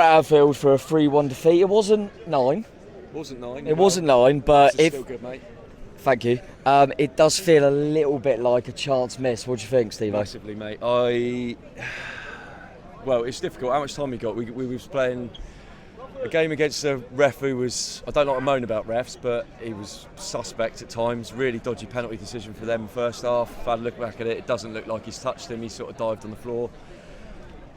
at Anfield for a 3-1 defeat. It wasn't 9. It wasn't 9, but still good, mate. Thank you. It does feel a little bit like a chance miss. What do you think, Steve? Massively, mate. Well, it's difficult. How much time we got? We was playing a game against a ref who was, I don't like to moan about refs, but he was suspect at times. Really dodgy penalty decision for them first half. If I look back at it, it doesn't look like he's touched him. He sort of dived on the floor.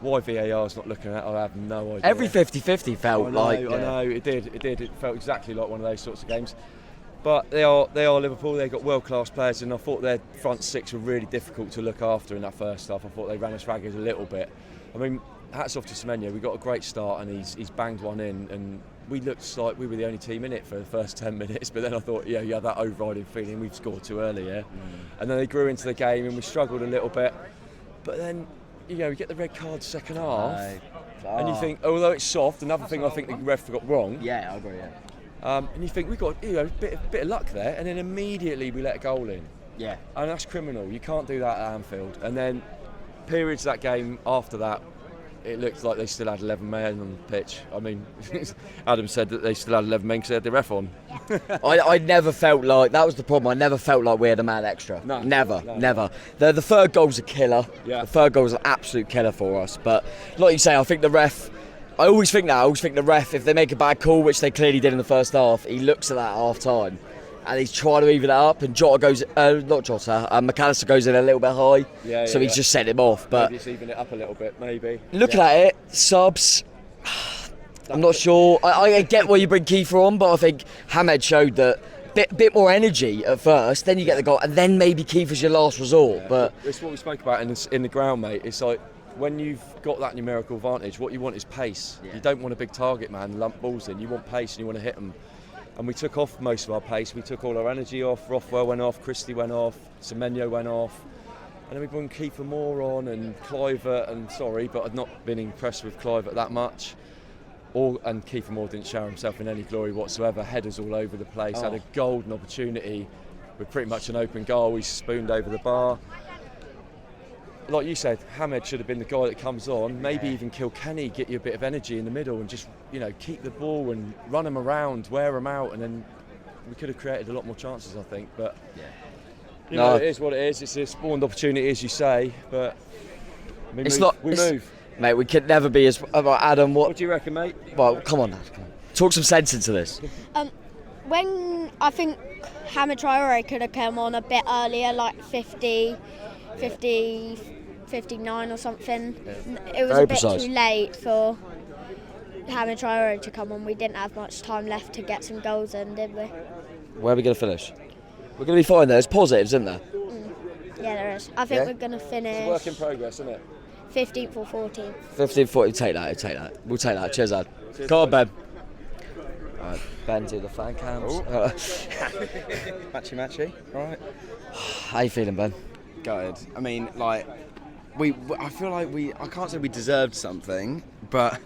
Why VAR's not looking at it, I have no idea. Every 50-50 felt I know, it did. It felt exactly like one of those sorts of games. But they are Liverpool. They've got world-class players, and I thought their front six were really difficult to look after in that first half. I thought they ran us ragged a little bit. I mean, hats off to Semenyo. We got a great start, and he's banged one in, and we looked like we were the only team in it for the first 10 minutes. But then I thought, you had that overriding feeling we've scored too early, And then they grew into the game, and we struggled a little bit. But then, we get the red card second half, and you think, although it's soft, another thing I think the ref got wrong. Yeah, I agree. And you think we've got a bit of luck there, and then immediately we let a goal in. Yeah. And that's criminal. You can't do that at Anfield. And then periods of that game after that, it looked like they still had 11 men on the pitch. I mean, Adam said that they still had 11 men because they had the ref on. I never felt like, that was the problem, I never felt like we had a man extra. No. Never. The third goal's a killer. Yeah. The third goal's an absolute killer for us. But like you say, I think the ref, I always think the ref, if they make a bad call, which they clearly did in the first half, he looks at that at half time and he's trying to even it up, and McAllister goes in a little bit high, so he's just set him off. But maybe it's even it up a little bit, maybe. Looking at it, subs, I'm not sure. I get why you bring Kiefer on, but I think Hamed showed that bit more energy at first, then you get the goal, and then maybe Kiefer's your last resort. But it's what we spoke about in the ground, mate. It's like, when you've got that numerical advantage, what you want is pace. You don't want a big target man lump balls in. You want pace and you want to hit them. And we took off most of our pace. We took all our energy off. Rothwell went off, Christie went off, Semenyo went off. And then we brought Kiefer Moore on and Kluivert, and sorry, but I've not been impressed with Kluivert that much. And Kiefer Moore didn't show himself in any glory whatsoever. Headers all over the place. Had a golden opportunity with pretty much an open goal. He spooned over the bar. Like you said, Hamed should have been the guy that comes on, maybe even Kilkenny, get you a bit of energy in the middle and just, keep the ball and run them around, wear them out, and then we could have created a lot more chances, I think. But, it is what it is. It's a spawned opportunity, as you say, but we move. Mate, we could never be as... Adam, what do you reckon, mate? Well, come on, Adam. Talk some sense into this. When I think Hamed Traore could have come on a bit earlier, like 50, 59 or something. It was very a bit precise. too late for Hamed Traore to come on. We didn't have much time left to get some goals in, did we? Where are we going to finish? We're going to be fine there. There's positives, isn't there? Yeah, there is. I think we're going to finish... It's a work in progress, isn't it? 15th or 14th. 15th, 14th. Take that. We'll take that. Cheers, Ad. Come on, Ben. Alright, Ben to the fan cams. Matchy. Right. How you feeling, Ben? Good. I mean, I feel like I can't say we deserved something, but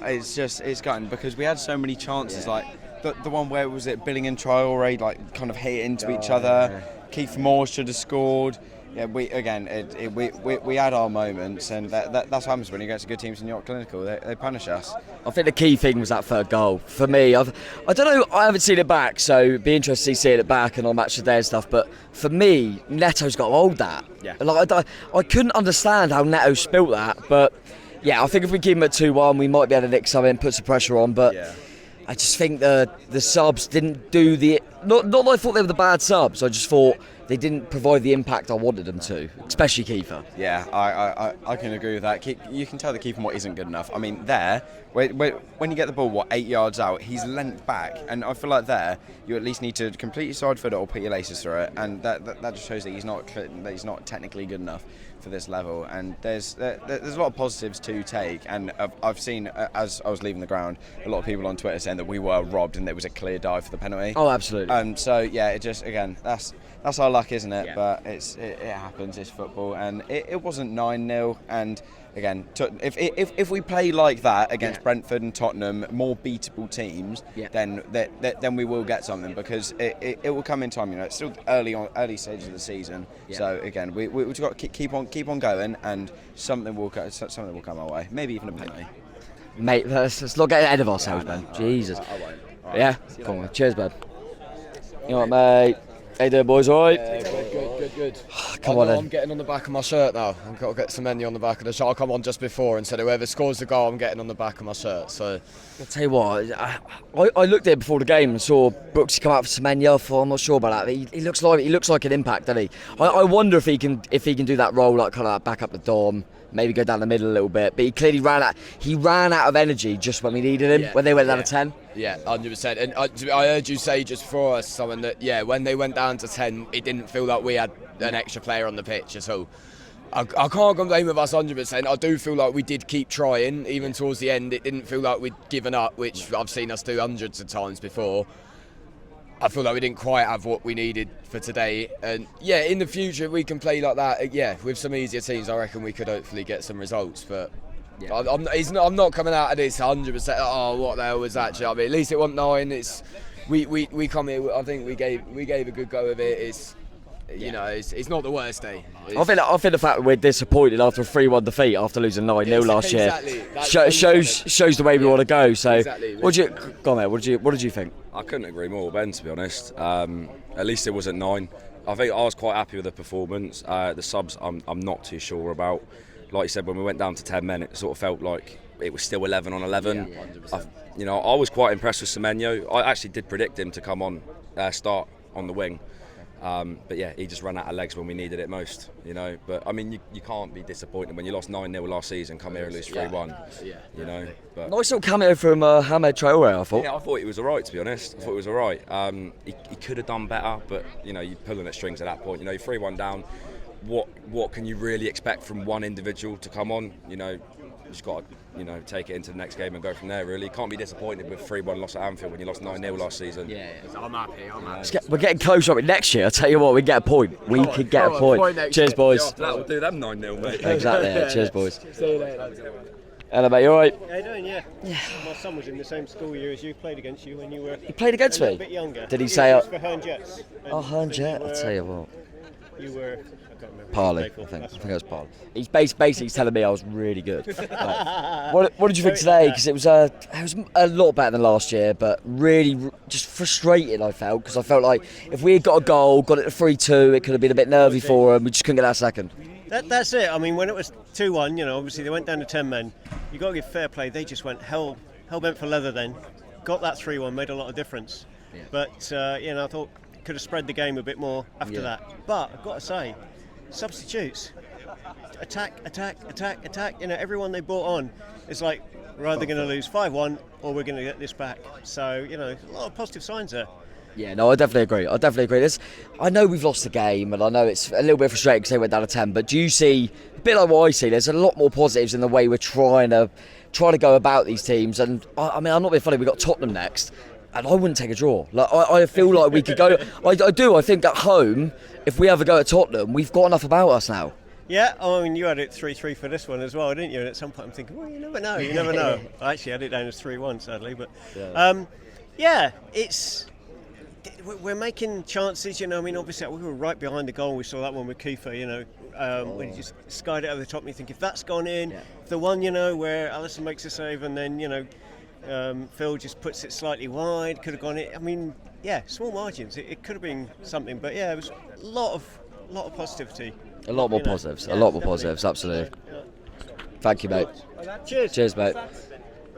it's gutting because we had so many chances. Like the one where was it Billing and Traore kind of hit into each other. Keith Moore should have scored. Yeah, we had our moments, and that's what happens when you get to good teams in York Clinical. They punish us. I think the key thing was that third goal. For me, I don't know, I haven't seen it back, so it'd be interesting to see it back and on Match of the Day and stuff, but for me, Neto's got to hold that. Yeah. I couldn't understand how Neto spilt that, but yeah, I think if we keep him at 2-1, we might be able to nick something, put some pressure on, but I just think the subs didn't do the... Not that I thought they were the bad subs, I just thought they didn't provide the impact I wanted them to, especially Kiefer. Yeah, I can agree with that. You can tell that Kiefer Moore isn't good enough. I mean, when you get the ball, 8 yards out, he's leant back, and I feel like there, you at least need to completely side foot it or put your laces through it, and that just shows that he's not technically good enough for this level. And there's a lot of positives to take, and I've seen, as I was leaving the ground, a lot of people on Twitter saying that we were robbed and there was a clear dive for the penalty. Oh, absolutely. So yeah, it just, again, that's our luck, isn't it? Yeah. But it happens. It's football, and it wasn't 9-0. And again, if we play like that against Brentford and Tottenham, more beatable teams, then we will get something, because it will come in time. It's still early stages of the season. Yeah. So again, we've got to keep on going, and something will come our way. Maybe even a penalty. Mate, let's not get ahead of ourselves, man. Jesus. I won't. Yeah? Come on, cheers, bud. You know what, mate? How you doing, boys? All right? Yeah, good. Come on, then. I'm getting on the back of my shirt now. I've got to get Semenyo on the back of the shirt. I come on just before and said whoever scores the goal, I'm getting on the back of my shirt. So I'll tell you what, I looked at it before the game and saw Brooksy come out for Semenyo. I'm not sure about that. He looks like an impact, doesn't he? I wonder if he can do that role, like kind of back up the Dom, maybe go down the middle a little bit. But he clearly ran out of energy just when we needed him, when they went down to 10. Yeah, 100%. And I heard you say just before us something that, when they went down to 10, it didn't feel like we had an extra player on the pitch at all. I can't complain with us 100%. I do feel like we did keep trying, even towards the end. It didn't feel like we'd given up, which I've seen us do hundreds of times before. I feel like we didn't quite have what we needed for today. And in the future, if we can play like that, with some easier teams, I reckon we could hopefully get some results. But I'm not coming out of this 100%. Oh, what the hell was that? I mean, at least it wasn't 9. We come here. I think we gave a good go of it. It's not the worst day. I think the fact that we're disappointed after a 3-1 defeat after losing 9-0 last year shows the way we want to go. So, exactly. What did you think? I couldn't agree more with Ben, to be honest. At least it wasn't 9. I think I was quite happy with the performance. The subs, I'm not too sure about. Like you said, when we went down to 10 men, it sort of felt like it was still 11 on 11. I was quite impressed with Semenyo. I actually did predict him to come on, start on the wing. But he just ran out of legs when we needed it most, But I mean, you can't be disappointed when you lost 9-0 last season, come here and lose 3-1, But Nice little cameo from Hamed Traore, I thought. Yeah, I thought he was alright, to be honest. I thought he was alright. He could have done better, but you're pulling at strings at that point. You're 3-1 down. What can you really expect from one individual to come on? You just got to take it into the next game and go from there. Really, can't be disappointed with 3-1 loss at Anfield when you lost 9-0 last season. I'm happy. We're getting close on it next year. I tell you what, we get a point. We could get a point. Cheers, boys. That'll do them 9-0, mate. Exactly. Cheers, boys. See you later. Hello, mate. You all right? How you doing? Yeah. My son was in the same school year as you. Played against you when you were. He played against a me. little bit younger. Did he say? It was for Herne Jets. Oh, Herne Jet. I tell you what. You were. I can't remember. Parley, I think it was Parley. He's basically telling me I was really good. What did you think today? Because it was a lot better than last year, but really just frustrating. I felt because I felt like if we had got a goal, got it to 3-2, it could have been a bit nervy for them. We just couldn't get that second. That's it. I mean, when it was 2-1, obviously they went down to 10 men. You got to give fair play. They just went hell bent for leather. Then got that 3-1, made a lot of difference. Yeah. But I thought could have spread the game a bit more after that. But I've got to say, substitutes, attack. Everyone they brought on is like we're either going to lose 5-1 or we're going to get this back. So a lot of positive signs there. Yeah, no, I definitely agree. I know we've lost the game, and I know it's a little bit frustrating because they went down to 10. But do you see, a bit like what I see, there's a lot more positives in the way we're trying to go about these teams. And I mean, I'm not being funny. We've got Tottenham next, and I wouldn't take a draw. Like I feel like we could go. I do. I think at home, if we have a go at Tottenham, we've got enough about us now. Yeah, I mean, you had it 3-3 for this one as well, didn't you? And at some point I'm thinking, well, you never know. I actually had it down as 3-1, sadly. But it's... We're making chances, I mean, obviously we were right behind the goal. We saw that one with Kiefer, when he just skied it over the top. And you think if that's gone in, if the one, where Alisson makes a save and then, Phil just puts it slightly wide, could have gone in. I mean, small margins. It could have been something, but it was a lot of positivity. A lot more positives. A lot more positives. Absolutely. Yeah. Thank you, mate. Cheers, mate.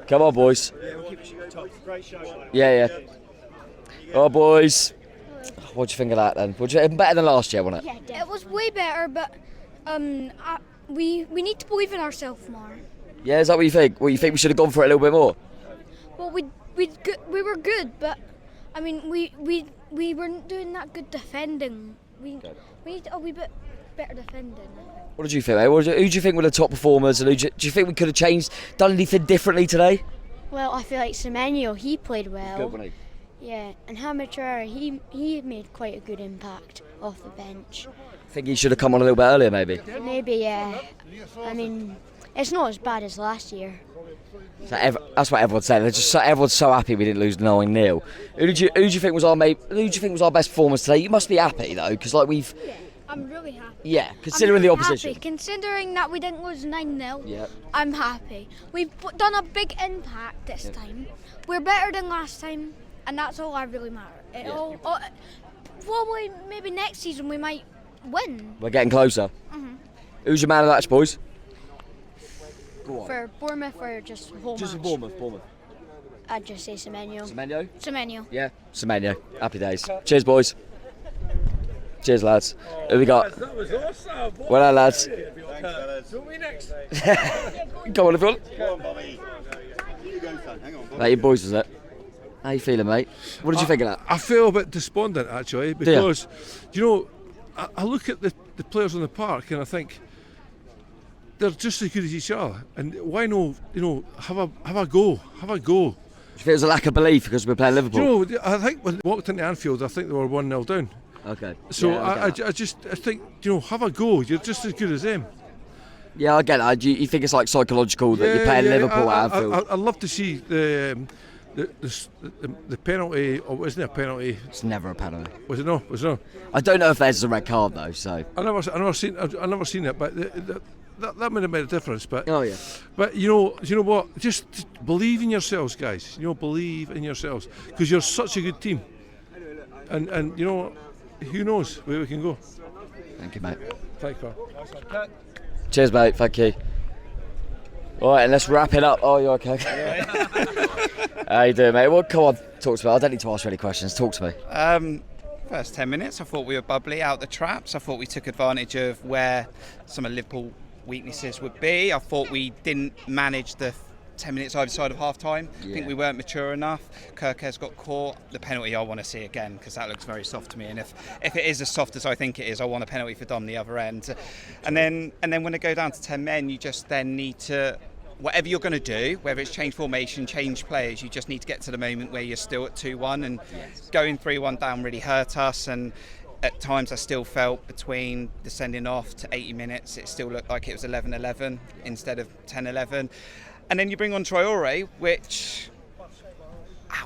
Come on, boys. Great show. Yeah. Oh, boys. What do you think of that then? Better than last year, wasn't it? It was way better, but we need to believe in ourselves more. Yeah, is that what you think? Well, you think we should have gone for it a little bit more? Well, we were good, but I mean we weren't doing that good defending. We need a wee bit better defending. What did you think, mate? Who do you think were the top performers, and do you think we could have done anything differently today? Well, I feel like Semenyo, he played well. Good, wasn't he? Yeah, and Hamed Traore, he made quite a good impact off the bench. Think he should have come on a little bit earlier, maybe? Maybe, yeah. I mean, it's not as bad as last year. So that's what everyone's saying. Everyone's so happy we didn't lose 9-0. Who do you think was our best performance today? You must be happy though, because I'm really happy. Yeah, considering the I'm opposition. happy. Considering that we didn't lose 9-0, Yeah. I'm happy. We've done a big impact this time. We're better than last time, and that's all that really matters. Probably, maybe next season we might win. We're getting closer. Who's your man of the match, boys? For Bournemouth or just whole Just match? Bournemouth. I'd just say Semenyo. Semenyo? Yeah. Semenyo. Happy days. Cheers, boys. Cheers, lads. Who we got? That was awesome. Well done, lads. Who we next? Go on, everyone. Go on, Bobby. You go, son. Hang on, Bobby. That your boys, was it? How you feeling, mate? What did you think of that? I feel a bit despondent actually because, I look at the players on the park and I think they're just as good as each other. And why no, have a go. Do you think there's a lack of belief because we're playing Liverpool? I think when they walked into Anfield, I think they were 1-0 down. Okay. So Yeah, I think, have a go. You're just as good as them. Yeah, I get that. You think it's like psychological that you're playing Liverpool at Anfield? I'd love to see the penalty, or wasn't it a penalty? It's never a penalty. Was it no? I don't know if there's a red card though. So. I never seen it, but that might have made a difference. But Oh yeah. But you know what? Just believe in yourselves, guys. Believe in yourselves because you're such a good team. And who knows where we can go. Thank you, mate. Thanks, pal. Cheers, mate. Thank you. All right, and let's wrap it up. Oh, you okay? How you doing, mate? Well, come on, talk to me. I don't need to ask you any questions. Talk to me. First 10 minutes, I thought we were bubbly out the traps. I thought we took advantage of where some of Liverpool weaknesses would be. I thought we didn't manage the 10 minutes either side of half time. I think we weren't mature enough. Kirkes got caught. The penalty I want to see again because that looks very soft to me, and if it is as soft as I think it is, I want a penalty for Dom the other end. And then when it go down to 10 men, you just then need to, whatever you're going to do, whether it's change formation, change players, you just need to get to the moment where you're still at 2-1, and going 3-1 down really hurt us. And at times I still felt between the sending off to 80 minutes it still looked like it was 11-11 instead of 10-11. And then you bring on Traore, which,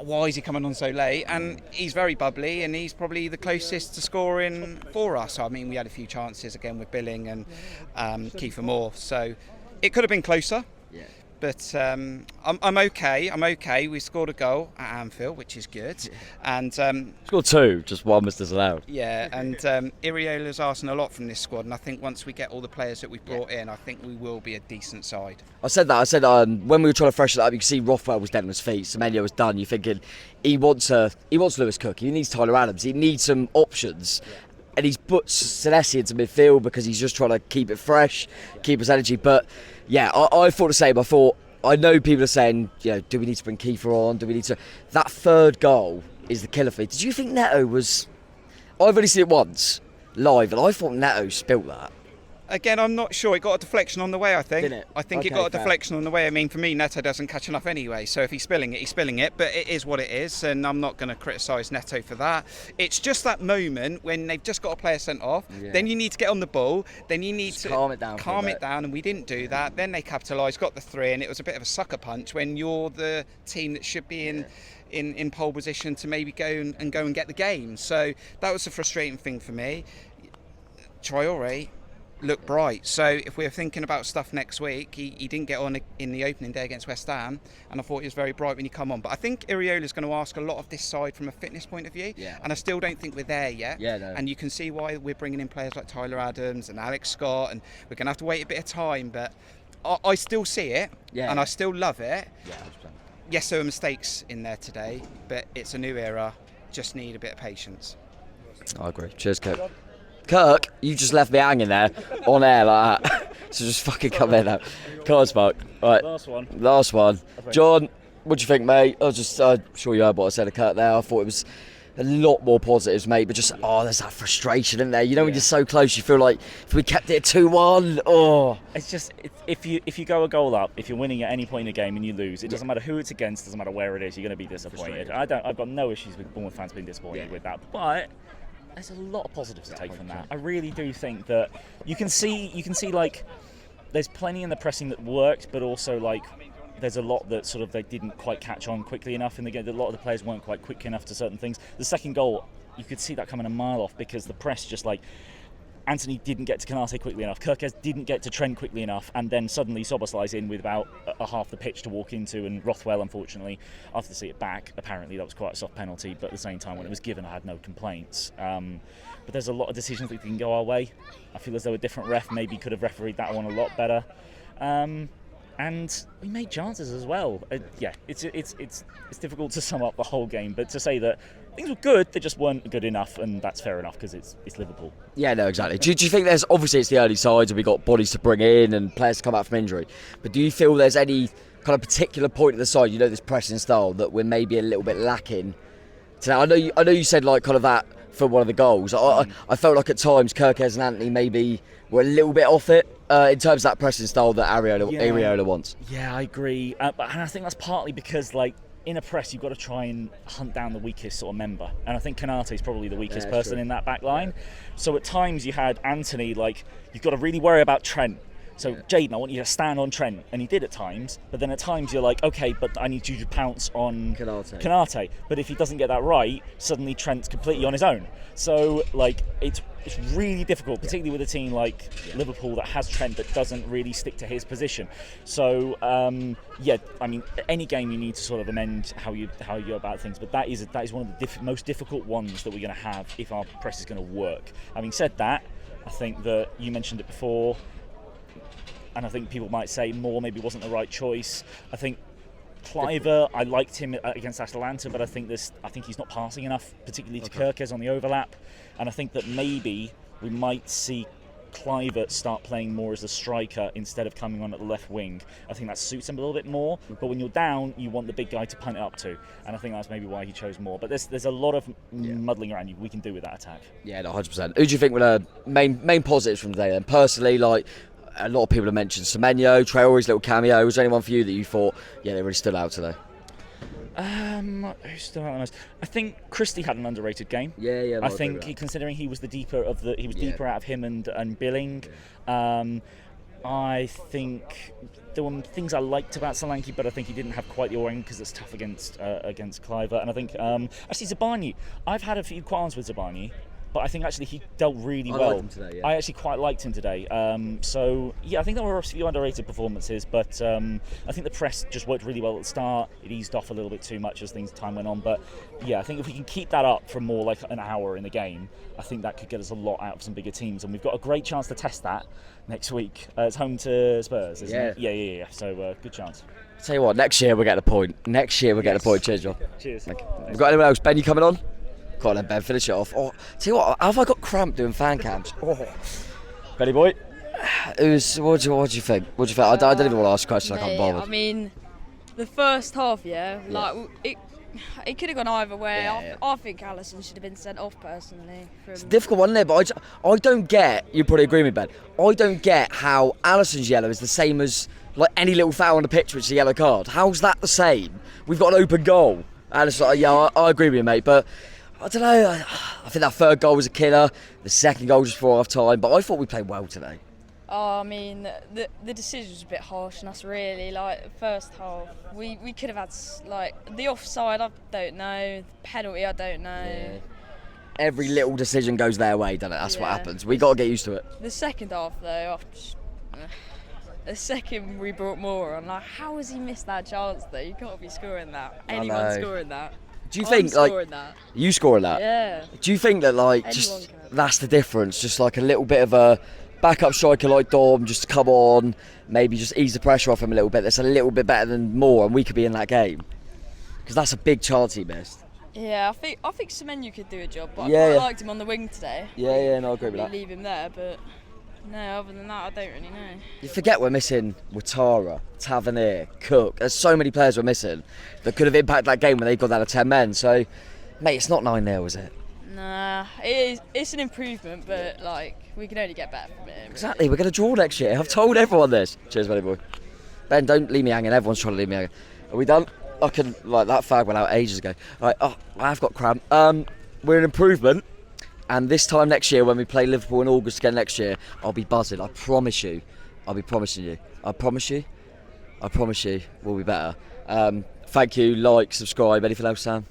why is he coming on so late? And he's very bubbly, and he's probably the closest to scoring for us. I mean, we had a few chances again with Billing and Kiefer Moore, so it could have been closer. Yeah. But I'm okay. We scored a goal at Anfield, which is good. And Scored two, just one was disallowed. yeah, and Iriola's asking a lot from this squad, and I think once we get all the players that we've brought in, I think we will be a decent side. I said when we were trying to freshen it up, you could see Rothwell was dead on his feet. Semenyo was done. You're thinking he wants Lewis Cook. He needs Tyler Adams. He needs some options. Yeah. And he's put Senesi into midfield because he's just trying to keep it fresh, keep his energy. But yeah, I thought the same. I know people are saying, do we need to bring Kiefer on? Do we need to? That third goal is the killer for me. Did you think Neto was? I've only seen it once live, and I thought Neto spilt that. Again, I'm not sure. It got a deflection on the way, I think. Did it? I think Okay, it got a fair. deflection on the way. I mean, for me, Neto doesn't catch enough anyway. So if he's spilling it, he's spilling it. But it is what it is, and I'm not going to criticise Neto for that. It's just that moment when they've just got a player sent off. Yeah. Then you need to get on the ball. Then you need to calm it down for a bit. and we didn't do that. Then they capitalised, got the 3, and it was a bit of a sucker punch when you're the team that should be in pole position to maybe go and get the game. So that was a frustrating thing for me. Traore looked bright, so if we're thinking about stuff next week, he didn't get on in the opening day against West Ham, and I thought he was very bright when he come on. But I think Iriola's going to ask a lot of this side from a fitness point of view, and I still don't think we're there yet. Yeah, no. And you can see why we're bringing in players like Tyler Adams and Alex Scott, and we're going to have to wait a bit of time, but I still see it, and I still love it. Yeah, 100%. Yes, there were mistakes in there today, but it's a new era, just need a bit of patience. I agree. Cheers, Kirk, you just left me hanging there on air like that. So just fucking come in now. Come on, Smoke. Right. Last one. John, what do you think, mate? I'm sure you heard what I said to Kirk there. I thought it was a lot more positives, mate, but just, there's that frustration in there. When you're so close, you feel like if we kept it at 2-1, It's just, if you go a goal up, if you're winning at any point in the game and you lose, it doesn't matter who it's against, doesn't matter where it is, you're going to be disappointed. I've got no issues with Bournemouth fans being disappointed with that, but there's a lot of positives to take from that. I really do think that you can see like there's plenty in the pressing that worked, but also like there's a lot that sort of they didn't quite catch on quickly enough in the game. A lot of the players weren't quite quick enough to certain things. The second goal, you could see that coming a mile off because the press just like Anthony didn't get to Canate quickly enough, Kirkes didn't get to Trent quickly enough, and then suddenly Soboslai's in with about a half the pitch to walk into, and Rothwell, unfortunately, after to see it back, apparently that was quite a soft penalty, but at the same time when it was given I had no complaints. But there's a lot of decisions that can go our way. I feel as though a different ref maybe could have refereed that one a lot better. And we made chances as well. It's difficult to sum up the whole game, but to say that things were good, they just weren't good enough, and that's fair enough because it's Liverpool. Yeah, no, exactly. Do you think there's, obviously it's the early sides and we've got bodies to bring in and players to come out from injury, but do you feel there's any kind of particular point of the side, this pressing style, that we're maybe a little bit lacking today? I know you said like kind of that for one of the goals. I felt like at times Kirkes and Anthony maybe were a little bit off it in terms of that pressing style that Areola wants. Yeah, I agree. And I think that's partly because, like, in a press, you've got to try and hunt down the weakest sort of member. And I think Canate is probably the weakest person in that back line. So at times you had Anthony, like, you've got to really worry about Trent. So, Jayden, I want you to stand on Trent. And he did at times. But then at times you're like, okay, but I need you to pounce on Canate. But if he doesn't get that right, suddenly Trent's completely on his own. So, like, it's really difficult, particularly with a team like Liverpool that has Trent that doesn't really stick to his position. So, any game you need to sort of amend how you go about things. But that is one of the most difficult ones that we're going to have if our press is going to work. Having said that, I think that you mentioned it before, and I think people might say Moore maybe wasn't the right choice. I think Cliver, I liked him against Atalanta, but I think he's not passing enough, particularly to Kirkes on the overlap. And I think that maybe we might see Cliver start playing more as a striker instead of coming on at the left wing. I think that suits him a little bit more. But when you're down, you want the big guy to punt it up to, and I think that's maybe why he chose Moore. But there's a lot of muddling around we can do with that attack. Yeah, no, 100%. Who do you think were the main positives from today then? Personally, like, a lot of people have mentioned Semenyo, Traore's little cameo. Was there anyone for you that you thought, they really stood out today? Who stood out the most? I think Christie had an underrated game. Yeah. I think considering he was deeper out of him and Billing. I think there were things I liked about Solanke, but I think he didn't have quite the all-round because it's tough against Cliver. And I think actually Zabani, I've had a few qualms with Zabani, but I think actually he dealt really well. I liked him today, I actually quite liked him today. I think there were a few underrated performances, but I think the press just worked really well at the start. It eased off a little bit too much as time went on. But yeah, I think if we can keep that up for more like an hour in the game, I think that could get us a lot out of some bigger teams. And we've got a great chance to test that next week. It's home to Spurs, isn't it? Yeah. So good chance. Tell you what, next year we'll get a point. Cheers, John. Cheers. We've got anyone else? Ben, you coming on? Go on then, Ben, finish it off. Oh, tell you what, have I got cramp doing fan cams? Oh. Benny boy, what do you think? I don't even want to ask a question. I can't bother. I mean, the first half, it could have gone either way. I think Alisson should have been sent off personally. It's a difficult one, isn't it? But I don't get. You probably agree with me, Ben. I don't get how Alisson's yellow is the same as like any little foul on the pitch, which is a yellow card. How's that the same? We've got an open goal. Alisson, I agree with you, mate, but I don't know. I think that third goal was a killer. The second goal was just before half time, but I thought we played well today. I mean, the decision was a bit harsh on us, really. Like, the first half, we could have had, like, the offside, I don't know. The penalty, I don't know. Yeah. Every little decision goes their way, doesn't it? That's what happens. We got to get used to it. The second half, though, the second we brought more on, like, how has he missed that chance, though? You can't be scoring that. Anyone scoring that. Do you think, like, you scoring that? Yeah. Do you think that, like, just that's the difference? Just like a little bit of a backup striker like Dom, just to come on, maybe just ease the pressure off him a little bit. That's a little bit better than Moore, and we could be in that game because that's a big chance he missed. Yeah, I think Semenyo could do a job, but I quite liked him on the wing today. Yeah, no, I agree with that. Leave him there, but no, other than that, I don't really know. You forget we're missing Ouattara, Tavernier, Cook. There's so many players we're missing that could have impacted that game when they got down to 10 men. So, mate, it's not 9-0, is it? Nah, it's an improvement, but like we can only get better from it. Really. Exactly, we're going to draw next year. I've told everyone this. Cheers, buddy boy. Ben, don't leave me hanging. Everyone's trying to leave me hanging. Are we done? I can, like, that fag went out ages ago. Right, I've got cramp. We're an improvement. And this time next year, when we play Liverpool in August again next year, I'll be buzzing. I promise you. I'll be promising you. I promise you. We'll be better. Thank you. Like, subscribe. Anything else, Sam?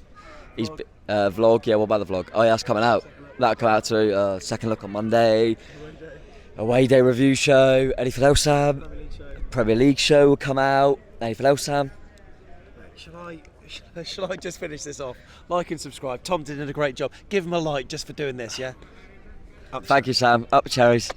Vlog. Yeah, what about the vlog? Oh, yeah, it's coming out. That'll come out to second look on Monday. Away day review show. Anything else, Sam? Premier League show will come out. Anything else, Sam? Shall I just finish this off? Like and subscribe. Tom did a great job. Give him a like just for doing this, yeah? Thank you, Sam. Up Cherries.